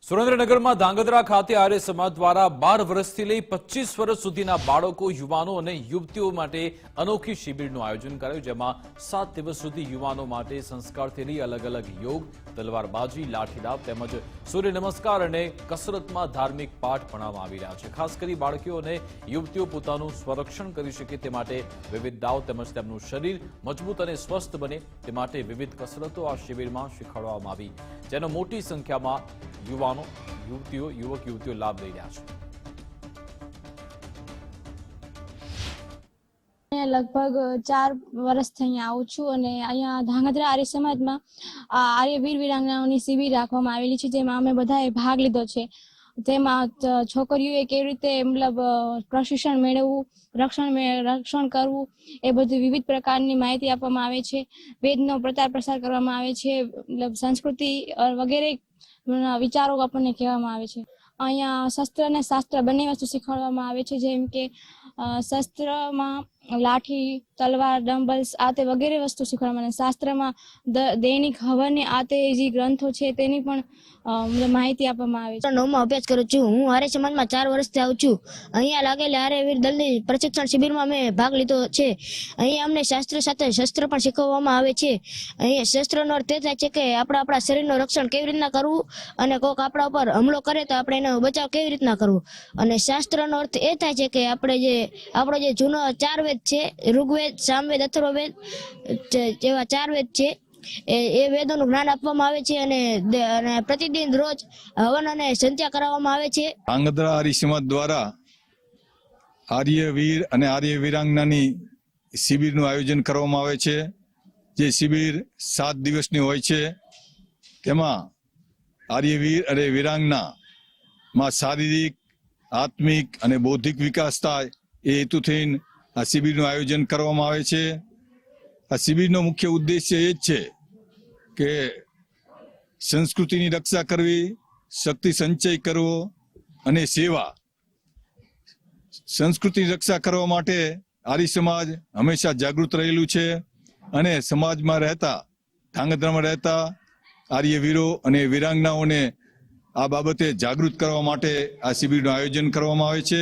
સુરેન્દ્રનગરમાં ધાંગધ્રા ખાતે આર્ય સમાજ દ્વારા 12 વર્ષથી લઈ 25 વર્ષ સુધીના બાળકો, યુવાનો અને યુવતીઓ માટે અનોખી શિબિરનું આયોજન કરાયું, જેમાં 7 દિવસ સુધી યુવાનો માટે સંસ્કારથી લઈ અલગ અલગ યોગ, તલવારબાજી, લાઠીડાબ તેમજ સૂર્ય નમસ્કાર અને કસરતમાં ધાર્મિક પાઠ ભણાવવામાં આવી રહ્યા છે। ખાસ કરી બાળકીઓ અને યુવતીઓ પોતાનું સ્વરક્ષણ કરી શકે તે માટે વિવિધ દાવ તેમજ તેમનું શરીર મજબૂત અને સ્વસ્થ બને તે માટે વિવિધ કસરતો આ શિબિરમાં શીખવાડવામાં આવી, જેનો મોટી સંખ્યામાં યુવાનો, યુવતીઓ, યુવક યુવતીઓ લાભ લઈ રહ્યા છે। લગભગ 4 વર્ષથી અહીંયા આવું છું અને અહીંયા ધાંગધ્રા આર્ય સમાજમાં આર્ય વીર વીરાંગનાઓની શિબિર રાખવામાં આવેલી છે, જેમાં અમે બધાએ ભાગ લીધો છે। તેમાં છોકરીઓએ કેવી રીતે મતલબ પ્રશિક્ષણ મેળવવું, રક્ષણ કરવું, એ બધી વિવિધ પ્રકારની માહિતી આપવામાં આવે છે। વેદનો પ્રચાર પ્રસાર કરવામાં આવે છે, મતલબ સંસ્કૃતિ વગેરે વિચારો આપણને કહેવામાં આવે છે। અહીંયા શસ્ત્ર અને શાસ્ત્ર બંને વસ્તુ શીખવાડવામાં આવે છે, જેમ કે શસ્ત્રમાં લાઠી, તલવાર, ડમ્બલ્સ આ તે વગેરે વસ્તુ શીખવાડવામાં આવે છે। શાસ્ત્રમાં દૈનિક હવનને આ તે જે ગ્રંથો છે તેની પણ માહિતી આપવામાં આવે છે। 9માં અભ્યાસ કરું છું। હું આર્ય સમાજમાં 4 વર્ષથી આવું છું। અહીંયા લાગેલી આર્યવીર દળની પ્રશિક્ષણ શિબિરમાં મેં ભાગ લીધો છે। અહીંયા અમને શાસ્ત્ર સાથે શસ્ત્ર પણ શીખવવામાં આવે છે। અહીંયા શસ્ત્રનો અર્થ એ થાય છે કે આપણે આપણા શરીરનું રક્ષણ કેવી રીતના કરવું અને કોઈક આપણા ઉપર હુમલો કરે તો આપણે એનો બચાવ કેવી રીતના કરવો। અને શાસ્ત્રનો અર્થ એ થાય છે કે આપણો જે જૂનો 4 વેદ છે, ઋગ્વેદ, સામવેદ, અથર્વવેદ જેવા 4 વેદ છે, એ વેદોનું જ્ઞાન આપવામાં આવે છે અને પ્રતિદિન રોજ હવન અને સંધ્યા કરાવવામાં આવે છે। ધાંગધ્રા આર્ય સમાજ દ્વારા આર્યવીર અને આર્ય વીરાંગનાની શિબિરનું આયોજન કરવામાં આવે છે, જે શિબિર 7 દિવસની હોય છે। તેમાં આર્યવીર અને વીરાંગનામાં શારીરિક, આત્મિક અને બૌદ્ધિક વિકાસ થાય એ હેતુથી આ શિબિરનું આયોજન કરવામાં આવે છે। આ શિબિરનો મુખ્ય ઉદ્દેશ્ય એ જ છે કે સંસ્કૃતિની રક્ષા કરવી, શક્તિ સંચય કરવો અને સેવા। સંસ્કૃતિની રક્ષા કરવા માટે આર્ય સમાજ હંમેશા જાગૃત રહેલું છે અને સમાજમાં રહેતા, ધાંગધ્રામાં રહેતા આર્યવીરો અને વીરાંગનાઓને આ બાબતે જાગૃત કરવા માટે આ શિબિરનું આયોજન કરવામાં આવે છે।